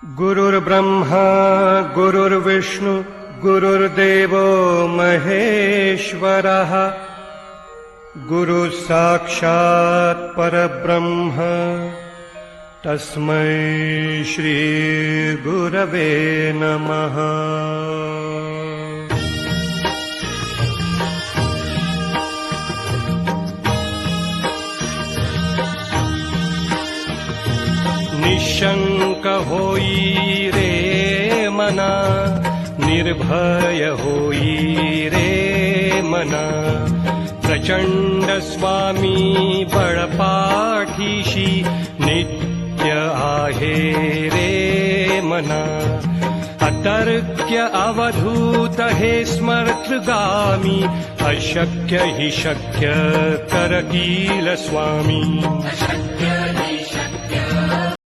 गुरुर्ब्रह्मा गुरुर्विष्णु गुरुर्देवो महेश्वरः गुरुः साक्षात् परब्रह्म तस्मै श्री गुरवे नमः। निशंक होई रे मना, निर्भय होई रे मना, प्रचंड स्वामी बळपाठीशी नित्य आहे रे मना। अतर्क्य अवधूत हे स्मर्तगामी, अशक्य हि शक्य करतील स्वामी।